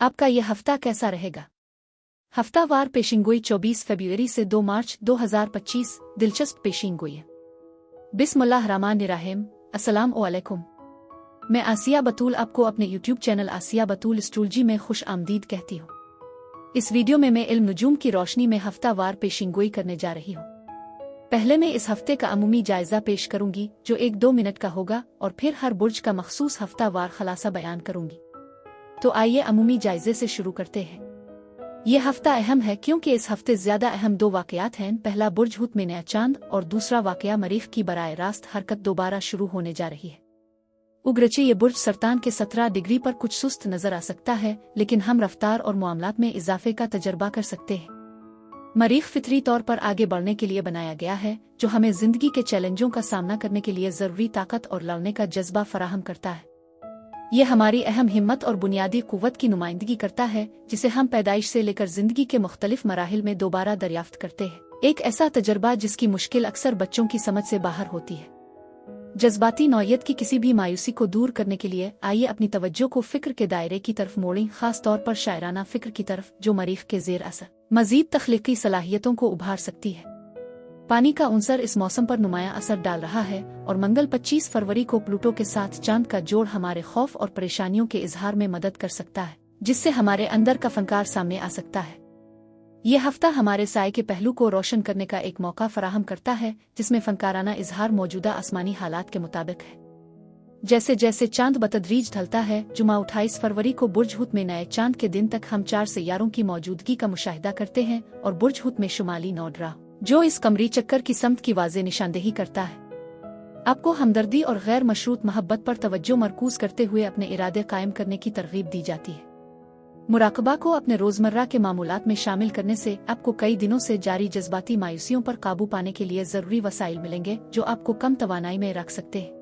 आपका यह हफ्ता कैसा रहेगा? हफ्तावार पेशिंगोई 24 फरवरी से 2 मार्च 2025 दिलचस्प पेशिंगोई है। बिस्मिल्लाहिर्रहमानिर्रहीम। अस्सलाम वालेकुम। मैं आसिया बतूल आपको अपने YouTube चैनल आसिया बतूल एस्ट्रोलॉजी में खुश आमदीद कहती हूँ। इस वीडियो में मैं इल्म नुजूम की रोशनी में हफ्तावार पेशिंगोई करने जा रही हूँ। पहले मैं इस हफ्ते का अमूमी जायजा पेश करूंगी जो 1-2 मिनट का होगा और फिर हर बुर्ज का मखसूस हफ्तावार खलासा बयान करूंगी। तो आइए अमूमी जायजे से शुरू करते हैं। यह हफ्ता अहम है क्योंकि इस हफ्ते ज्यादा अहम 2 वाकयात हैं। पहला बुर्ज हुत में नया चांद और दूसरा वाकया मरीख की बराह रास्त हरकत दोबारा शुरू होने जा रही है। उग्रचे ये बुर्ज सरतान के 17 डिग्री पर कुछ सुस्त नजर आ सकता है, लेकिन हम रफ्तार और मामलात में इजाफे का तजर्बा कर सकते हैं। मरीख फितरी तौर पर आगे बढ़ने के लिए बनाया गया है, जो हमें जिंदगी के चैलेंजों का सामना करने के लिए जरूरी ताकत और लड़ने का जज्बा फराहम करता है। यह हमारी अहम हिम्मत और बुनियादी कुव्वत की नुमाइंदगी करता है, जिसे हम पैदाइश से लेकर जिंदगी के मुख्तलिफ मराहिल में दोबारा दरियाफ्त करते हैं। एक ऐसा तजर्बा जिसकी मुश्किल अक्सर बच्चों की समझ से बाहर होती है। जज्बाती नौयत की किसी भी मायूसी को दूर करने के लिए आइए अपनी तवज्जो को फिक्र के दायरे की तरफ मोड़ें, खास तौर पर शायराना फिक्र की तरफ, जो मरीख के ज़ेर असर मजीद तख्लीकी सलाहियतों को उभार सकती है। पानी का उनसर इस मौसम पर नुमायां असर डाल रहा है और मंगल 25 फरवरी को प्लूटो के साथ चांद का जोड़ हमारे खौफ और परेशानियों के इजहार में मदद कर सकता है, जिससे हमारे अंदर का फनकार सामने आ सकता है। यह हफ्ता हमारे साए के पहलू को रोशन करने का एक मौका फराहम करता है, जिसमें फनकाराना इजहार मौजूदा आसमानी हालात के मुताबिक है। जैसे जैसे चांद बतदरीज ढलता है, जुमा 28 फरवरी को बुर्ज हुत में नए चांद के दिन तक हम 4 सैयारों की मौजूदगी का मुशाहिदा करते हैं और बुर्ज हुत में शुमाली नोडरा, जो इस कमरी चक्कर की समत की वाज़े निशानदेही करता है, आपको हमदर्दी और गैर मशरूत मोहब्बत पर तवज्जो मरकूज करते हुए अपने इरादे कायम करने की तरगीब दी जाती है। मुराकबा को अपने रोजमर्रा के मामूलात में शामिल करने से आपको कई दिनों से जारी जज्बाती मायूसियों पर काबू पाने के लिए जरूरी वसाइल मिलेंगे, जो आपको कम तवानाई में रख सकते हैं।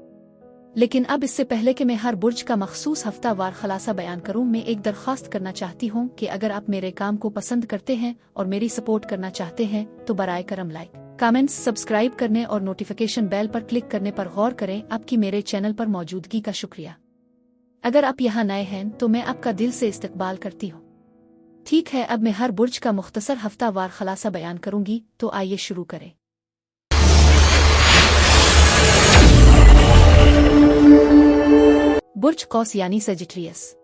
लेकिन अब इससे पहले कि मैं हर बुर्ज का मखसूस हफ्तावार खलासा बयान करूं, मैं एक दरख्वास्त करना चाहती हूं कि अगर आप मेरे काम को पसंद करते हैं और मेरी सपोर्ट करना चाहते हैं तो बराए करम लाइक, कमेंट्स, सब्सक्राइब करने और नोटिफिकेशन बेल पर क्लिक करने पर गौर करें। आपकी मेरे चैनल पर मौजूदगी का शुक्रिया। अगर आप यहाँ नए हैं तो मैं आपका दिल से इस्तकबाल करती हूँ। ठीक है, अब मैं हर बुर्ज का मुख्तसर हफ्तावार खलासा बयान करूंगी, तो आइए शुरू करें। बुर्ज कौस यानी सेजिटेरियस,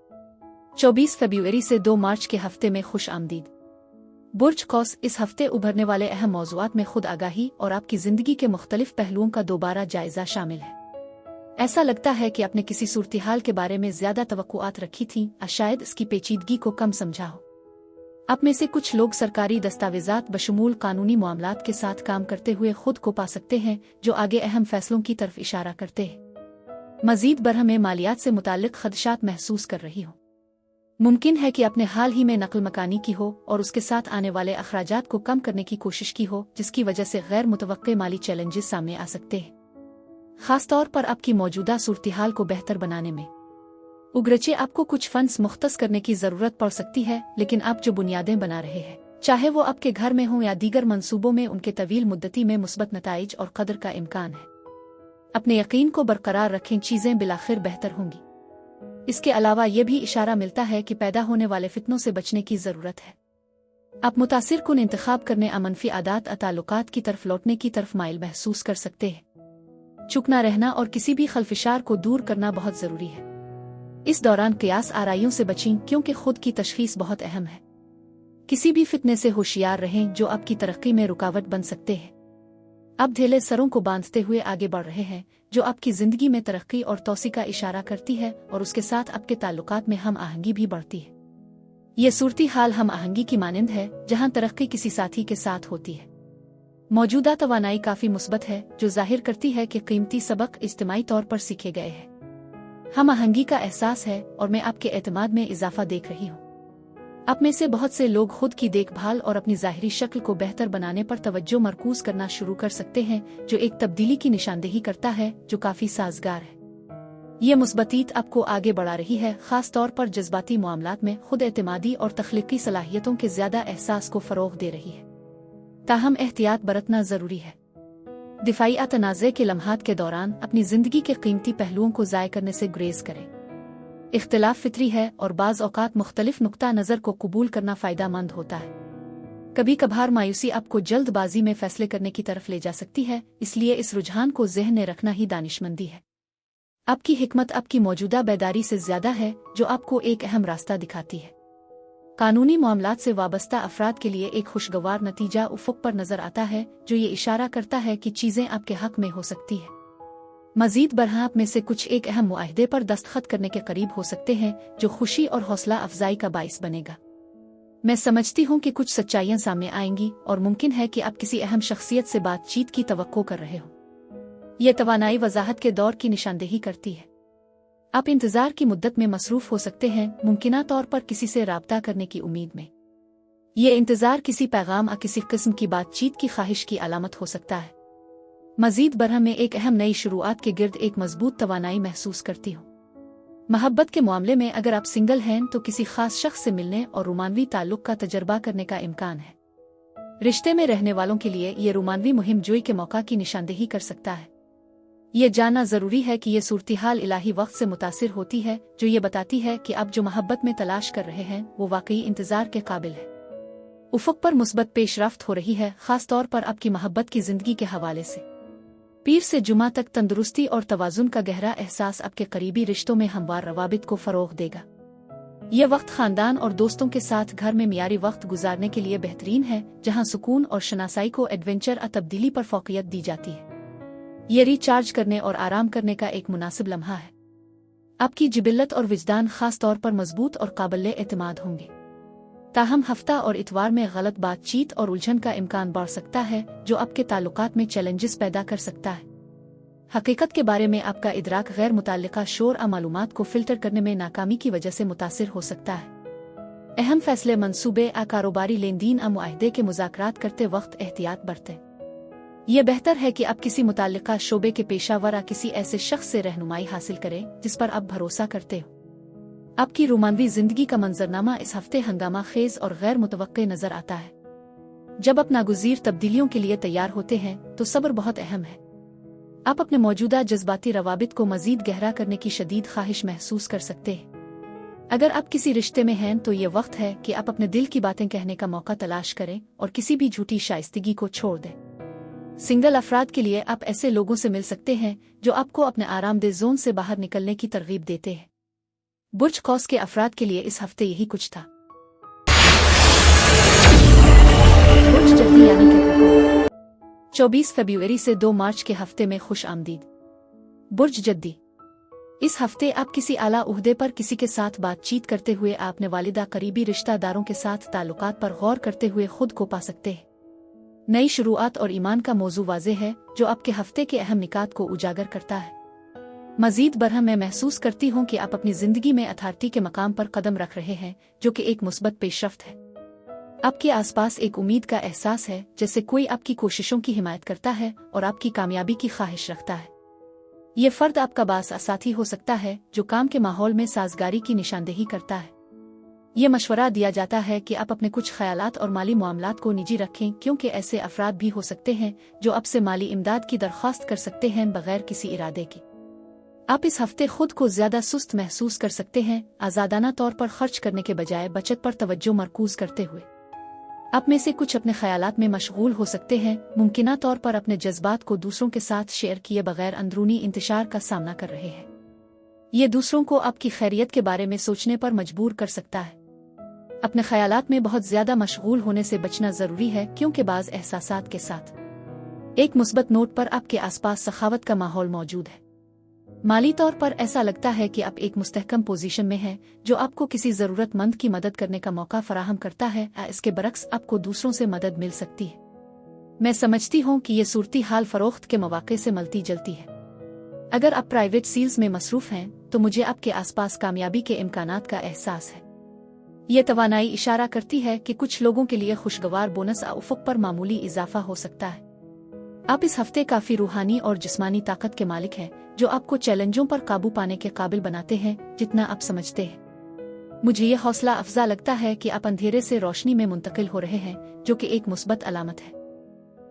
24 फरवरी से 2 मार्च के हफ्ते में खुश आमदीद। बुर्ज कौस इस हफ्ते उभरने वाले अहम मौज़ूआत में खुद आगाही और आपकी जिंदगी के मुख्तलिफ पहलुओं का दोबारा जायजा शामिल है। ऐसा लगता है कि आपने किसी सूरत-ए-हाल के बारे में ज्यादा तवक्कुआत रखी थीं, शायद इसकी पेचीदगी को कम समझा हो। आप में से कुछ लोग सरकारी दस्तावेजात बशमूल कानूनी मामलात के साथ काम करते हुए खुद को पा सकते हैं, जो आगे अहम फैसलों की तरफ इशारा करते हैं। मजीद बरह में मालियात से मुताल्लिक खदशात महसूस कर रही हो। मुमकिन है कि आपने हाल ही में नकल मकानी की हो और उसके साथ आने वाले अखराजात को कम करने की कोशिश की हो, जिसकी वजह से गैर मुतवक्के माली चैलेंजेस सामने आ सकते हैं, खास तौर पर आपकी मौजूदा सूरत-ए-हाल को बेहतर बनाने में। उग्रचे आपको कुछ फंड्स मुख्तस करने की जरूरत पड़ सकती है, लेकिन आप जो बुनियादें बना रहे हैं, चाहे वो आपके घर में हों या दीगर मंसूबों में, उनके तवील मुद्दती में मुस्बत नताइज और कदर का इम्कान है। अपने यकीन को बरकरार रखें, चीजें बिलाखिर बेहतर होंगी। इसके अलावा यह भी इशारा मिलता है कि पैदा होने वाले फितनों से बचने की जरूरत है। आप मुतासिर कुन इंतखाब करने, अमनफी आदात ताल्लुकात की तरफ लौटने की तरफ माइल महसूस कर सकते हैं। चुकना रहना और किसी भी खलफिशार को दूर करना बहुत जरूरी है। इस दौरान कियास आराइयों से बचें, क्योंकि खुद की तशखीस बहुत अहम है। किसी भी फितने से होशियार रहें जो आपकी तरक्की में रुकावट बन सकते हैं। आप ढेले सरों को बांधते हुए आगे बढ़ रहे हैं, जो आपकी जिंदगी में तरक्की और तौसी का इशारा करती है, और उसके साथ आपके ताल्लुकात में हम आहंगी भी बढ़ती है। यह सूरती हाल हम आहंगी की मानंद है, जहां तरक्की किसी साथी के साथ होती है। मौजूदा तवानाई काफी मुस्बत है, जो जाहिर करती है कि कीमती सबक इज्तिमाई तौर पर सीखे गए हैं। हम आहंगी का एहसास है और मैं आपके एतमाद में इजाफा देख रही हूँ। आप में से बहुत से लोग खुद की देखभाल और अपनी ज़ाहिरी शक्ल को बेहतर बनाने पर तवज्जो मरकूज करना शुरू कर सकते हैं, जो एक तब्दीली की निशानदेही करता है जो काफी साजगार है। ये मुस्बतीत आपको आगे बढ़ा रही है, खास तौर पर जज्बाती मामलात में खुद एतमादी और तख्लीकी सलाहियतों के ज्यादा एहसास को फरोग दे रही है। ताहम एहतियात बरतना जरूरी है। दिफाई तनाज़े के लम्हात के दौरान अपनी जिंदगी के कीमती पहलुओं को ज़ाय करने से गुरेज करें। इख्तिलाफ फितरी है और बाज़ औक़ात मुख्तलिफ नुक्ता नज़र को कबूल करना फ़ायदेमंद होता है। कभी कभार मायूसी आपको जल्दबाजी में फैसले करने की तरफ ले जा सकती है, इसलिए इस रुझान को ज़हन में रखना ही दानिशमंदी है। आपकी हिकमत आपकी मौजूदा बेदारी से ज़्यादा है, जो आपको एक अहम रास्ता दिखाती है। कानूनी मामलात से वाबस्ता अफराद के लिए एक खुशगवार नतीजा उफ़ुक़ पर नज़र आता है, जो ये इशारा करता है कि चीज़ें आपके हक़ में हो सकती है। मज़ीद बरहा आप में से कुछ एक अहम मुआहदे पर दस्तखत करने के करीब हो सकते हैं, जो खुशी और हौसला अफजाई का बाइस बनेगा। मैं समझती हूँ कि कुछ सच्चाइयाँ सामने आएंगी और मुमकिन है कि आप किसी अहम शख्सियत से बातचीत की तवक्को कर रहे हो। यह तवानाई वजाहत के दौर की निशानदेही करती है। आप इंतज़ार की मुद्दत में मसरूफ़ हो सकते हैं, मुमकिना तौर पर किसी से राब्ता करने की उम्मीद में। ये इंतज़ार किसी पैगाम या किसी किस्म की बातचीत की ख्वाहिश की अलामत हो सकता है। मज़ीद बरहा में एक अहम नई शुरुआत के गिर्द एक मजबूत तवानाई महसूस करती हूँ। मोहब्बत के मामले में अगर आप सिंगल हैं तो किसी खास शख्स से मिलने और रोमानवी ताल्लुक का तजर्बा करने का इम्कान है। रिश्ते में रहने वालों के लिए ये रोमानवी मुहिम जोई के मौका की निशानदेही कर सकता है। ये जानना ज़रूरी है कि ये सूरत-ए-हाल इलाही वक्त से मुतासिर होती है, जो ये बताती है कि आप जो मोहब्बत में तलाश कर रहे हैं वो वाकई इंतज़ार के काबिल है। उफ़ुक़ पर मुस्बत पेशरफ्त हो रही है, ख़ास तौर पर आपकी मोहब्बत की ज़िंदगी के हवाले से। पीर से जुमा तक तंदुरुस्ती और तवाज़ुन का गहरा एहसास आपके करीबी रिश्तों में हमवार रवाबित को फ़रोग़ देगा। यह वक्त ख़ानदान और दोस्तों के साथ घर में मियारी वक्त गुजारने के लिए बेहतरीन है, जहाँ सुकून और शनासाई को एडवेंचर और तब्दीली पर फ़ोक़ियत दी जाती है। ये रिचार्ज करने और आराम करने का एक मुनासिब लम्हा है। आपकी जिबिल्लत और विजदान ख़ास तौर पर मजबूत और काबिल एतमाद होंगे। ताहम हफ्ता और इतवार में गलत बातचीत और उलझन का इम्कान बढ़ सकता है, जो आपके ताल्लुकात में चैलेंजेस पैदा कर सकता है। हकीकत के बारे में आपका इदराक गैर मुताल्लिका शोर और मालूमात को फ़िल्टर करने में नाकामी की वजह से मुतासिर हो सकता है। अहम फैसले, मंसूबे और कारोबारी लेनदेन और मुआहदे के मुज़ाकरात करते वक्त एहतियात बरतें। यह बेहतर है कि आप किसी मुताल्लिका शोबे के पेशावर या किसी ऐसे शख्स से रहनुमाई हासिल करें जिस पर आप भरोसा करते हो। आपकी रोमानवी जिंदगी का मंजरनामा इस हफ्ते हंगामा खेज और गैर मुतवक्के नजर आता है। जब आप नागुज़ीर तब्दीलियों के लिए तैयार होते हैं तो सब्र बहुत अहम है। आप अपने मौजूदा जज्बाती रवाबित को मजीद गहरा करने की शदीद ख्वाहिश महसूस कर सकते हैं। अगर आप किसी रिश्ते में हैं तो ये वक्त है कि आप अपने दिल की बातें कहने का मौका तलाश करें और किसी भी झूठी शाइस्तगी को छोड़ दें। सिंगल अफराद के लिए आप ऐसे लोगों से मिल सकते हैं जो आपको अपने आरामदेह जोन से बाहर निकलने की तरगीब देते हैं। बुर्ज कौस के अफराद के लिए इस हफ्ते यही कुछ था। बुर्ज जद्दी यानी कि 24 फरवरी से 2 मार्च के हफ्ते में खुश आमदीद। बुर्ज जद्दी, इस हफ्ते आप किसी आला उहदे पर किसी के साथ बातचीत करते हुए अपने वालिदा करीबी रिश्तेदारों के साथ ताल्लुकात पर गौर करते हुए खुद को पा सकते हैं। नई शुरुआत और ईमान का मौजू वाज़ेह है, जो आपके हफ्ते के अहम निकात को उजागर करता है। मजीद बरहा मैं महसूस करती हूँ कि आप अपनी ज़िंदगी में अथॉरिटी के मकाम पर कदम रख रहे हैं, जो कि एक मुस्बत पेशरफ्त है। आपके आसपास एक उम्मीद का एहसास है, जैसे कोई आपकी कोशिशों की हिमायत करता है और आपकी कामयाबी की ख्वाहिश रखता है। ये फ़र्द आपका बास साथी हो सकता है, जो काम के माहौल में साजगारी की निशानदेही करता है। ये मशवरा दिया जाता है कि आप अपने कुछ ख्यालात और माली मामलात को निजी रखें, क्योंकि ऐसे अफराद भी हो सकते हैं जो आपसे माली इमदाद की दरख्वास्त कर सकते हैं बगैर किसी इरादे के। आप इस हफ्ते खुद को ज़्यादा सुस्त महसूस कर सकते हैं, आज़ादाना तौर पर खर्च करने के बजाय बचत पर तवज्जो मरकूज करते हुए। आप में से कुछ अपने ख्यालात में मशगूल हो सकते हैं, मुमकिना तौर पर अपने जज्बात को दूसरों के साथ शेयर किए बगैर अंदरूनी इंतशार का सामना कर रहे हैं। ये दूसरों को आपकी खैरियत के बारे में सोचने पर मजबूर कर सकता है। अपने ख्यालात में बहुत ज्यादा मशगूल होने से बचना जरूरी है, क्योंकि बाज़ एहसासात के साथ एक मुस्बत नोट पर आपके आसपास सखावत का माहौल मौजूद है। माली तौर पर ऐसा लगता है कि आप एक मुस्तहकम पोजीशन में हैं, जो आपको किसी ज़रूरतमंद की मदद करने का मौका फराहम करता है। इसके बरक्स आपको दूसरों से मदद मिल सकती है। मैं समझती हूँ कि ये सूरती हाल फरोख्त के मौके से मिलती जुलती है। अगर आप प्राइवेट सील्स में मसरूफ़ हैं तो मुझे आपके आसपास कामयाबी के इम्कानात का एहसास है। ये तवानाई इशारा करती है कि कुछ लोगों के लिए खुशगवार बोनस उफ़ुक़ पर मामूली इजाफा हो सकता है। आप इस हफ्ते काफ़ी रूहानी और जिस्मानी ताकत के मालिक हैं, जो आपको चैलेंजों पर काबू पाने के काबिल बनाते हैं जितना आप समझते हैं। मुझे ये हौसला अफजा लगता है कि आप अंधेरे से रोशनी में मुंतकिल हो रहे हैं, जो कि एक मुस्बत अलामत है।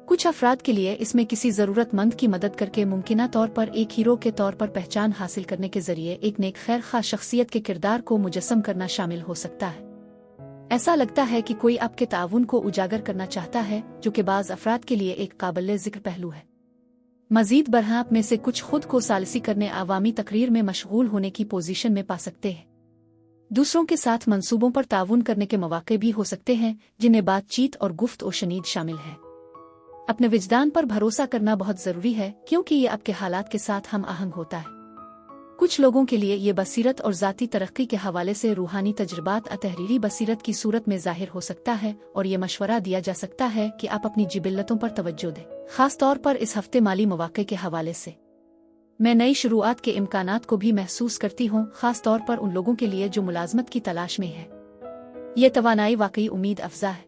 कुछ अफराद के लिए इसमें किसी ज़रूरतमंद की मदद करके मुमकिना तौर पर एक हीरो के तौर पर पहचान हासिल करने के जरिए एक नेक खैर खा शख्सियत के किरदार को मुजस्सम करना शामिल हो सकता है। ऐसा लगता है कि कोई आपके ताउन को उजागर करना चाहता है, जो कि बाज़ अफराद के लिए एक काबिल ज़िक्र पहलू है। मजीद बरह आप में से कुछ खुद को सालसी करने आवामी तकरीर में मशगूल होने की पोजीशन में पा सकते हैं। दूसरों के साथ मंसूबों पर ताउन करने के मौके भी हो सकते हैं, जिन्हें बातचीत और गुफ्त और शनीद शामिल है। अपने विजदान पर भरोसा करना बहुत ज़रूरी है, क्योंकि ये आपके हालात के साथ हम आहंग होता है। कुछ लोगों के लिए ये बसीरत और ज़ाती तरक्की के हवाले से रूहानी तजुर्बात तहरीरी बसीरत की सूरत में ज़ाहिर हो सकता है, और ये मशवरा दिया जा सकता है कि आप अपनी जिबिल्लतों पर तवज्जो दें, ख़ास तौर पर इस हफ्ते माली मौके के हवाले से। मैं नई शुरुआत के इम्कानात को भी महसूस करती हूँ, ख़ास तौर पर उन लोगों के लिए जो मुलाजमत की तलाश में है। ये तवानाई वाकई उम्मीद अफजा है।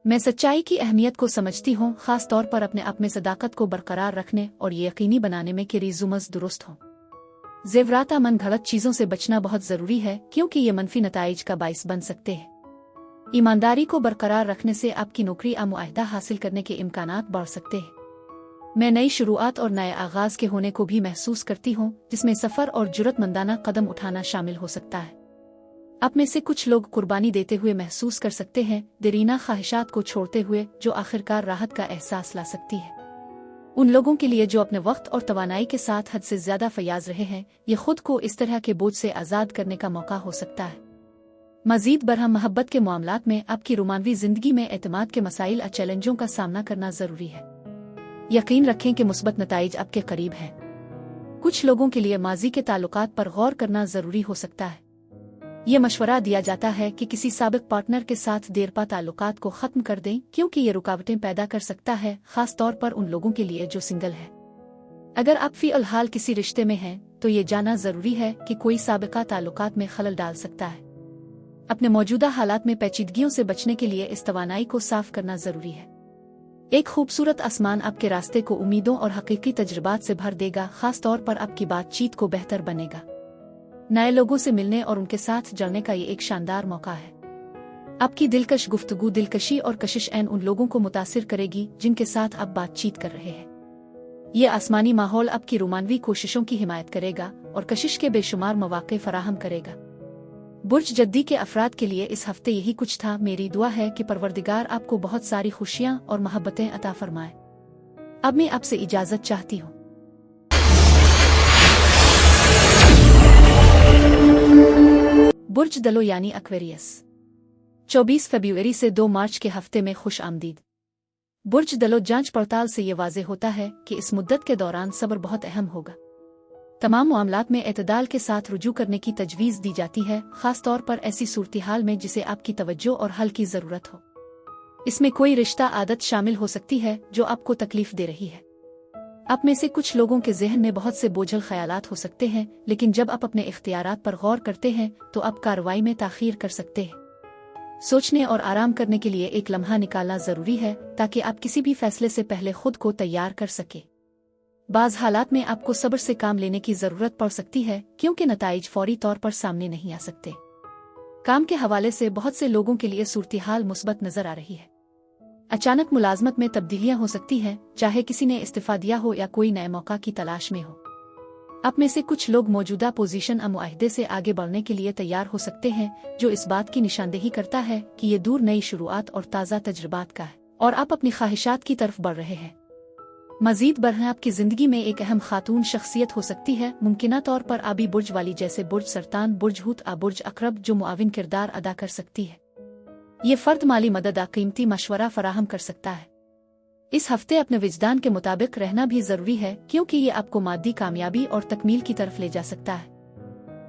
मैं सच्चाई की अहमियत को समझती हूँ, ख़ास तौर पर अपने आप में सदाकत को बरकरार रखने और ये यकीनी बनाने में कि रिजुमस दुरुस्त हों। ज़ेवरात मन गलत चीज़ों से बचना बहुत ज़रूरी है, क्योंकि ये मनफी नताइज का बाइस बन सकते हैं। ईमानदारी को बरकरार रखने से आपकी नौकरी या मुआहदा हासिल करने के इम्कानात बढ़ सकते हैं। मैं नई शुरुआत और नए आगाज़ के होने को भी महसूस करती हूँ, जिसमें सफ़र और जुर्रतमंदाना कदम उठाना शामिल हो सकता है। आप में से कुछ लोग कुर्बानी देते हुए महसूस कर सकते हैं, देरीना ख्वाहिशात को छोड़ते हुए, जो आखिरकार राहत का एहसास ला सकती है। उन लोगों के लिए जो अपने वक्त और तवानाई के साथ हद से ज्यादा फयाज रहे हैं, ये खुद को इस तरह के बोझ से आज़ाद करने का मौका हो सकता है। मजीद बरहम मोहब्बत के मामलात में आपकी रोमानवी जिंदगी में एतमाद के मसाइल और चैलेंजों का सामना करना जरूरी है। यकीन रखें कि मुस्बत नताइज आपके करीब हैं। कुछ लोगों के लिए माजी के ताल्लुकात पर गौर करना जरूरी हो सकता है। ये मशवरा दिया जाता है कि किसी साबिक पार्टनर के साथ देरपा ताल्लुकात को ख़त्म कर दें, क्योंकि ये रुकावटें पैदा कर सकता है, ख़ास तौर पर उन लोगों के लिए जो सिंगल है। अगर आप फ़िलहाल किसी रिश्ते में हैं, तो ये जानना ज़रूरी है कि कोई साबिका ताल्लुकात में खलल डाल सकता है। अपने मौजूदा हालात में पेचीदगियों से बचने के लिए इस तवानाई को साफ करना ज़रूरी है। एक खूबसूरत आसमान आपके रास्ते को उम्मीदों और हकीकी तजुर्बात से भर देगा, ख़ास तौर पर आपकी बातचीत को बेहतर बनेगा। नए लोगों से मिलने और उनके साथ जुड़ने का ये एक शानदार मौका है। आपकी दिलकश गुफ्तगू दिलकशी और कशिश ऐन उन लोगों को मुतासिर करेगी जिनके साथ आप बातचीत कर रहे हैं। ये आसमानी माहौल आपकी रोमानवी कोशिशों की हिमायत करेगा और कशिश के बेशुमार मौके फराहम करेगा। बुर्ज जद्दी के अफराद के लिए इस हफ्ते यही कुछ था। मेरी दुआ है कि परवरदिगार आपको बहुत सारी खुशियाँ और मोहब्बतें अता फरमाए। अब मैं आपसे इजाज़त चाहती हूँ। बुर्ज दलो यानी एक्वेरियस, 24 फरवरी से 2 मार्च के हफ्ते में खुश आमदीद। बुर्ज दलो जांच पड़ताल से ये वाज़े होता है कि इस मुद्दत के दौरान सब्र बहुत अहम होगा। तमाम मामलात में एतदाल के साथ रुजू करने की तजवीज़ दी जाती है, ख़ास तौर पर ऐसी सूरत-हाल में जिसे आपकी तवज्जो और हल की ज़रूरत हो। इसमें कोई रिश्ता आदत शामिल हो सकती है जो आपको तकलीफ दे रही है। आप में से कुछ लोगों के जहन में बहुत से बोझल ख्यालात हो सकते हैं, लेकिन जब आप अपने इख्तियारात पर गौर करते हैं तो आप कार्रवाई में ताख़ीर कर सकते हैं। सोचने और आराम करने के लिए एक लम्हा निकालना ज़रूरी है, ताकि आप किसी भी फैसले से पहले खुद को तैयार कर सके। बाज़ हालात में आपको सब्र से काम लेने की ज़रूरत पड़ सकती है, क्योंकि नताइज फौरी तौर पर सामने नहीं आ सकते। काम के हवाले से बहुत से लोगों के लिए सूरत-हाल मुस्बत नज़र आ रही है। अचानक मुलाजमत में तब्दीलियां हो सकती हैं, चाहे किसी ने इस्तीफा दिया हो या कोई नए मौका की तलाश में हो। आप में से कुछ लोग मौजूदा पोजीशन या मुआहदे से आगे बढ़ने के लिए तैयार हो सकते हैं, जो इस बात की निशानदेही करता है कि ये दूर नई शुरुआत और ताज़ा तजुर्बात का है और आप अपनी ख्वाहिशात की तरफ बढ़ रहे हैं। मजीद बरह आपकी जिंदगी में एक अहम खातून शख्सियत हो सकती है, मुमकिना तौर पर आबी बुर्ज वाली, जैसे बुर्ज सरतान, बुर्ज हूत या बुर्ज अकरब, जो मुआविन किरदार अदा कर सकती है। ये फर्द माली मदद या कीमती मशवरा फराहम कर सकता है। इस हफ्ते अपने विजदान के मुताबिक रहना भी जरूरी है, क्योंकि ये आपको मादी कामयाबी और तकमील की तरफ ले जा सकता है।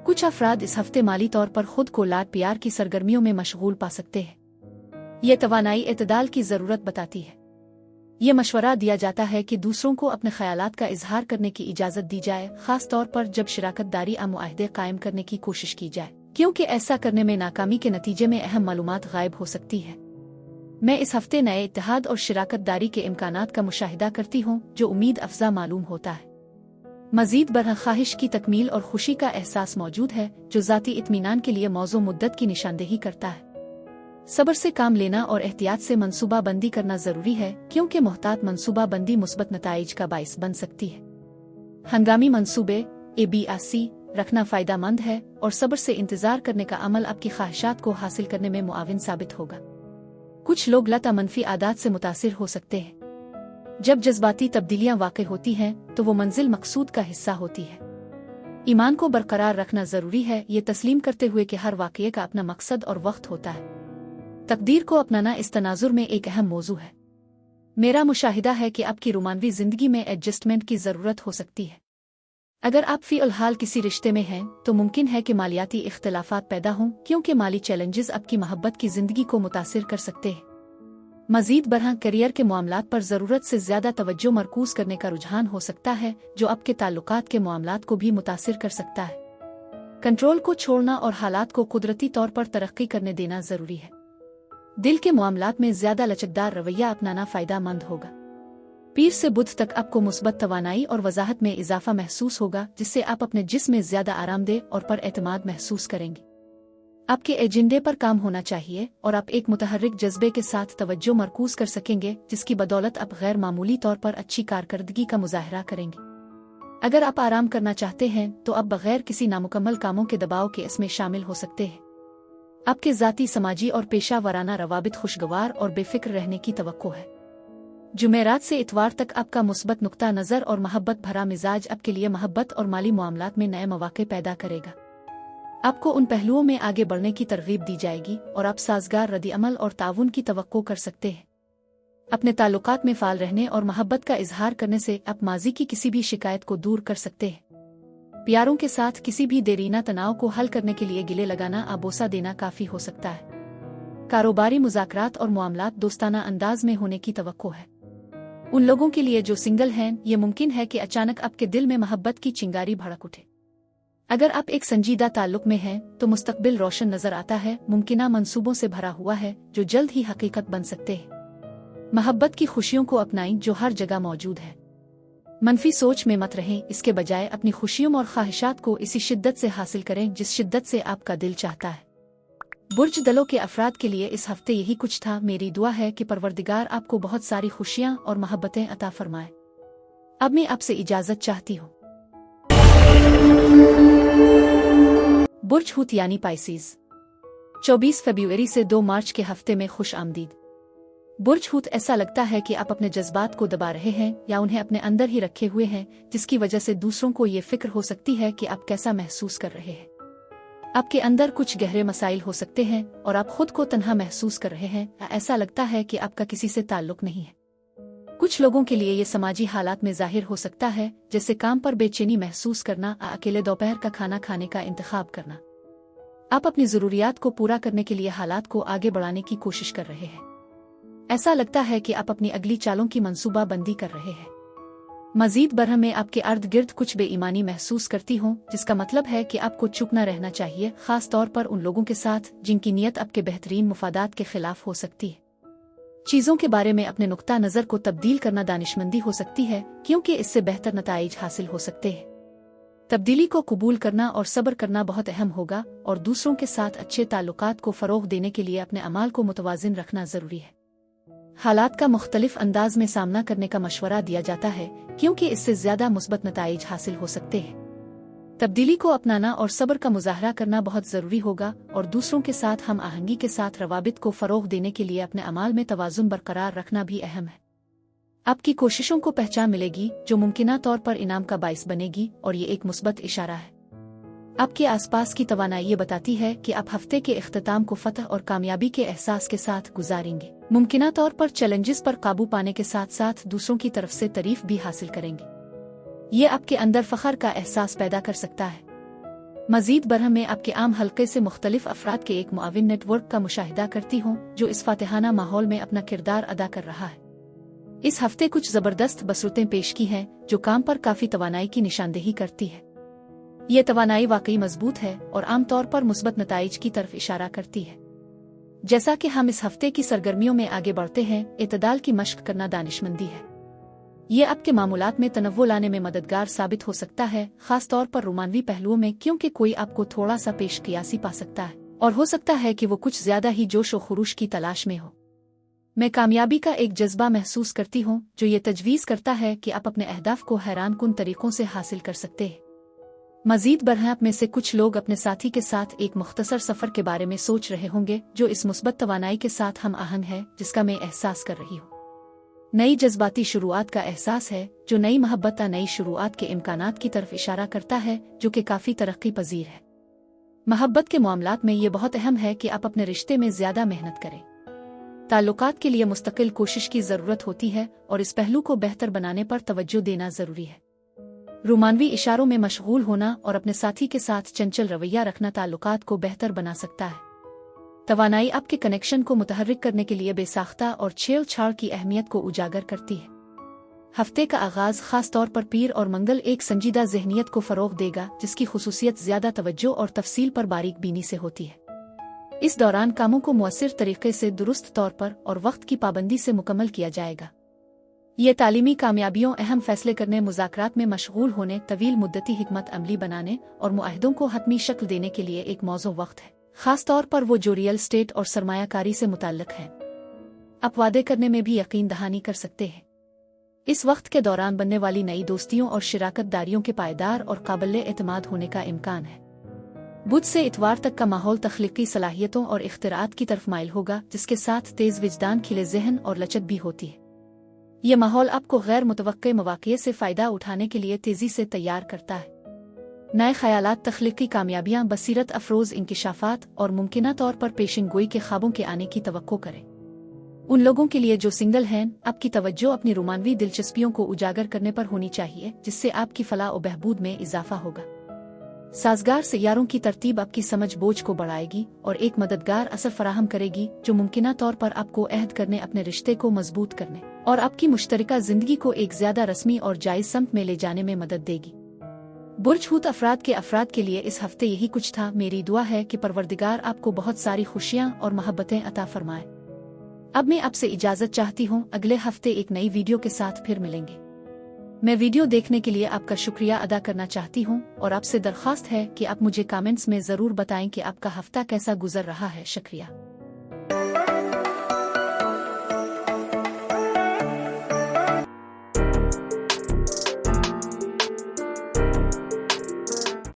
कुछ अफराद इस हफ्ते माली तौर पर खुद को लाड प्यार की सरगर्मियों में मशगूल पा सकते हैं। ये तवानाई एतदाल की जरूरत बताती है। ये मशवरा दिया जाता है कि दूसरों को अपने ख्यालात का इजहार करने की इजाज़त दी जाए, खास तौर पर जब शराकतदारी या मुआहदे कायम करने की कोशिश की जाए, क्योंकि ऐसा करने में नाकामी के नतीजे में अहम मालूमात गायब हो सकती है। मैं इस हफ्ते नए इत्तेहाद और शराकतदारी के इम्कानात का मुशाहिदा करती हूँ, जो उम्मीद अफजा मालूम होता है। मजीद बरह ख्वाहिश की तकमील और खुशी का एहसास मौजूद है, जो ज़ाती इत्मीनान के लिए मौजू मुद्दत की निशानदेही करता है। सब्र से काम लेना और एहतियात से मंसूबा बंदी करना जरूरी है, क्योंकि मोहतात मंसूबा बंदी मुस्बत नताइज का बाइस बन सकती है। हंगामी मंसूबे ABAC रखना फायदेमंद है और सब्र से इंतजार करने का अमल आपकी ख्वाहिशात को हासिल करने में मुआविन साबित होगा। कुछ लोग लता मनफी आदात से मुतासिर हो सकते हैं। जब जज्बाती तब्दीलियां वाक़ई होती हैं तो वो मंजिल मकसूद का हिस्सा होती है। ईमान को बरकरार रखना जरूरी है, ये तस्लीम करते हुए कि हर वाक़ये का अपना मकसद और वक्त होता है। तकदीर को अपनाना इस तनाजुर में एक अहम मौजू है। मेरा मुशाहिदा है कि आपकी रोमानवी जिंदगी में एडजस्टमेंट की जरूरत हो सकती है। अगर आप फ़िलहाल किसी रिश्ते में हैं तो मुमकिन है कि मालियाती इख्तिलाफात पैदा हों, क्योंकि माली चैलेंजेस आपकी मोहब्बत की जिंदगी को मुतासिर कर सकते हैं। मजीद बरहां करियर के मामलात पर ज़रूरत से ज़्यादा तवज्जो मरकूज करने का रुझान हो सकता है, जो आपके ताल्लुकात के मामलात को भी मुतासिर कर सकता है। कंट्रोल को छोड़ना और हालात को कुदरती तौर पर तरक्की करने देना जरूरी है। दिल के मामलात में ज़्यादा लचकदार रवैया अपनाना फ़ायदेमंद होगा। पीर से बुध तक आपको मुस्बत तवानाई और वजाहत में इजाफा महसूस होगा, जिससे आप अपने जिस्म में ज़्यादा आरामदेह और पर एतमाद महसूस करेंगे। आपके एजेंडे पर काम होना चाहिए और आप एक मुतहर्रिक जज्बे के साथ तवज्जो मरकूज कर सकेंगे, जिसकी बदौलत आप गैर मामूली तौर पर अच्छी कारकर्दगी का मुजाहरा करेंगे। अगर आप आराम करना चाहते हैं तो आप बगैर किसी नामुकम्मल कामों के दबाव के इसमें शामिल हो सकते हैं। आपके ज़ाती, समाजी और पेशा वराना रवाबित खुशगवार और बेफिक्र रहने की तवक्को है। जुमेरात से इतवार तक आपका मुस्बत नुक्ता नज़र और मोहब्बत भरा मिजाज आपके लिए मोहब्बत और माली मामलात में नए मौके पैदा करेगा। आपको उन पहलुओं में आगे बढ़ने की तरगीब दी जाएगी और आप साजगार रद्द-ए-अमल और ताउन की तवक्को कर सकते हैं। अपने ताल्लुकात में फ़ाल रहने और मोहब्बत का इजहार करने से आप माजी की किसी भी शिकायत को दूर कर सकते हैं। प्यारों के साथ किसी भी देरीना तनाव को हल करने के लिए गिले लगाना, आबोसा देना काफ़ी हो सकता है। कारोबारी मुज़ाकरात और मामलात दोस्ताना अंदाज में होने की तवक्को है। उन लोगों के लिए जो सिंगल हैं, ये मुमकिन है कि अचानक आपके दिल में मोहब्बत की चिंगारी भड़क उठे। अगर आप एक संजीदा ताल्लुक में हैं तो मुस्तकबिल रोशन नजर आता है, मुमकिना मंसूबों से भरा हुआ है जो जल्द ही हकीकत बन सकते हैं। मोहब्बत की खुशियों को अपनाएं जो हर जगह मौजूद है। मनफी सोच में मत रहें, इसके बजाय अपनी खुशियों और ख्वाहिशात को इसी शिद्दत से हासिल करें जिस शिद्दत से आपका दिल चाहता है। बुर्ज दलों के अफराद के लिए इस हफ्ते यही कुछ था। मेरी दुआ है कि परवरदिगार आपको बहुत सारी खुशियां और मोहब्बतें अता फरमाए। अब मैं आपसे इजाजत चाहती हूँ। बुर्ज हूत यानी पाइसीज, 24 फरवरी से 2 मार्च के हफ्ते में खुश आमदीद। बुर्ज हूत ऐसा लगता है कि आप अपने जज्बात को दबा रहे हैं या उन्हें अपने अंदर ही रखे हुए हैं, जिसकी वजह से दूसरों को ये फिक्र हो सकती है कि आप कैसा महसूस कर रहे हैं। आपके अंदर कुछ गहरे मसाइल हो सकते हैं और आप खुद को तन्हा महसूस कर रहे हैं। ऐसा लगता है कि आपका किसी से ताल्लुक नहीं है। कुछ लोगों के लिए ये समाजी हालात में जाहिर हो सकता है, जैसे काम पर बेचैनी महसूस करना, अकेले दोपहर का खाना खाने का इंतखाब करना। आप अपनी ज़रूरियात को पूरा करने के लिए हालात को आगे बढ़ाने की कोशिश कर रहे हैं। ऐसा लगता है कि आप अपनी अगली चालों की मंसूबा बंदी कर रहे हैं। मजीद बरह में आपके अर्द गिर्द कुछ बेईमानी महसूस करती हूँ, जिसका मतलब है कि आपको चुप न रहना चाहिए, खास तौर पर उन लोगों के साथ जिनकी नीयत आपके बेहतरीन मुफादात के खिलाफ हो सकती है। चीज़ों के बारे में अपने नुक्ता नज़र को तब्दील करना दानिशमंदी हो सकती है, क्योंकि इससे बेहतर नताइज हासिल हो सकते हैं। तब्दीली को कबूल करना और सब्र करना बहुत अहम होगा और दूसरों के साथ अच्छे ताल्लुकात को फ़रोग़ देने के लिए अपने अमाल को मुतवाज़िन रखना ज़रूरी है। हालात का मुख्तलिफ अंदाज में सामना करने का मशवरा दिया जाता है, क्योंकि इससे ज़्यादा मुस्बत नताइज हासिल हो सकते हैं। तब्दीली को अपनाना और सब्र का मुजाहरा करना बहुत ज़रूरी होगा और दूसरों के साथ हम आहंगी के साथ रवाबित को फ़रोग़ देने के लिए अपने अमाल में तवाज़ुन बरकरार रखना भी अहम है। आपकी कोशिशों को पहचान मिलेगी जो मुमकिना तौर पर इनाम का बाइस बनेगी और ये एक मुस्बत इशारा है। आपके आसपास की तवानाई ये बताती है कि आप हफ्ते के इख्तिताम को फतह और कामयाबी के एहसास के साथ गुजारेंगे। मुमकिना तौर पर चैलेंजेस पर काबू पाने के साथ साथ दूसरों की तरफ से तारीफ भी हासिल करेंगे। ये आपके अंदर फ़ख्र का एहसास पैदा कर सकता है। मजीद बरह में आपके आम हल्के से मुख्तलिफ अफराद के एक मुआविन नेटवर्क का मुशाहिदा करती हूँ जो इस फातिहाना माहौल में अपना किरदार अदा कर रहा है। इस हफ्ते कुछ ज़बरदस्त बसरतें पेश की हैं जो काम पर काफ़ी तवानाई की निशानदेही करती है। ये तवानाई वाकई मजबूत है और आमतौर पर मुस्बत नताइज की तरफ इशारा करती है। जैसा कि हम इस हफ्ते की सरगर्मियों में आगे बढ़ते हैं, इतदाल की मश्क करना दानिशमंदी है। ये आपके मामूलात में तनव्वुर लाने में मददगार साबित हो सकता है, खास तौर पर रोमानवी पहलुओं में, क्योंकि कोई आपको थोड़ा सा पेश कियासी पा सकता है और हो सकता है कि वो कुछ ज्यादा ही जोश और खरूश की तलाश में हो। मैं कामयाबी का एक जज्बा महसूस करती हूँ जो ये तजवीज़ करता है कि आप अपने अहदाफ को हैरानकुन तरीकों से हासिल कर सकते हैं। मजीद बरहप में से कुछ लोग अपने साथी के साथ एक मुख्तसर सफ़र के बारे में सोच रहे होंगे जो इस मुस्बत तवानाई के साथ हम आहंग है जिसका मैं एहसास कर रही हूँ। नई जज्बाती शुरुआत का एहसास है जो नई मोहब्बत या नई शुरुआत के इम्कानात की तरफ इशारा करता है जो कि काफ़ी तरक्की पजीर है। मोहब्बत के मामलात में ये बहुत अहम है कि आप अपने रिश्ते में ज़्यादा मेहनत करें। ताल्लुकात के लिए मुस्तकिल कोशिश की ज़रूरत होती है और इस पहलू को बेहतर बनाने पर तवज्जो देना ज़रूरी है। रोमानवी इशारों में मशगूल होना और अपने साथी के साथ चंचल रवैया रखना ताल्लुकात को बेहतर बना सकता है। तवानाई आपके कनेक्शन को मुतहर्रिक करने के लिए बेसाख्ता और छेड़छाड़ की अहमियत को उजागर करती है। हफ्ते का आगाज खास तौर पर पीर और मंगल एक संजीदा ज़हनियत को फ़रोग़ देगा जिसकी खुसूसियत ज़्यादा तवज्जो और तफसील पर बारीक बीनी से होती है। इस दौरान कामों को मुअस्सिर तरीके से दुरुस्त तौर पर और वक्त की पाबंदी से मुकम्मल किया जाएगा। ये तालीमी कामयाबियों, अहम फैसले करने, मुज़ाकरात में मशगूल होने, तवील मुद्दती हिकमत अमली बनाने और मुआहदों को हतमी शक्ल देने के लिए एक मौजू वक्त है, खास तौर पर वो जो रियल स्टेट और सरमायाकारी से मुताल्लिक हैं। आप वादे करने में भी यकीन दहानी कर सकते हैं। इस वक्त के दौरान बनने वाली नई दोस्तियों और शिराकत दारियों के पायदार और काबिल एतमाद होने का इम्कान है। बुध से इतवार तक का माहौल तख्लीकी सलाहियतों और इख्तिरात की तरफ माइल होगा जिसके साथ तेज विजदान, खिले जहन और लचक भी होती है। यह माहौल आपको गैर मुतवक्के मौक़े से फ़ायदा उठाने के लिए तेज़ी से तैयार करता है। नए ख़यालात, तख्लीकी कामयाबियाँ, बसीरत अफरोज़ इंकिशाफ़ात और मुमकिना तौर पर पेशिन गोई के ख्वाबों के आने की तवक्को करें। उन लोगों के लिए जो सिंगल हैं, आपकी तवज्जो अपनी रोमानवी दिलचस्पियों को उजागर करने पर होनी चाहिए जिससे आपकी फलाह और बहबूद में इजाफा होगा। साजगार सियारों की तरतीब आपकी समझ बोझ को बढ़ाएगी और एक मददगार असर फराहम करेगी जो मुमकिना तौर पर आपको अहद करने, अपने रिश्ते को मजबूत करने और आपकी मुश्तरका जिंदगी को एक ज्यादा रस्मी और जायज समत में ले जाने में मदद देगी। बुर्ज हूत अफराद के लिए इस हफ्ते यही कुछ था। मेरी दुआ है कि परवरदिगार आपको बहुत सारी खुशियाँ और मोहब्बतें अता फरमाए। अब मैं आपसे इजाजत चाहती हूँ। अगले हफ्ते एक नई वीडियो के साथ फिर मिलेंगे। मैं वीडियो देखने के लिए आपका शुक्रिया अदा करना चाहती हूँ और आपसे दरख्वास्त है कि आप मुझे कमेंट्स में ज़रूर बताएं कि आपका हफ्ता कैसा गुजर रहा है। शुक्रिया।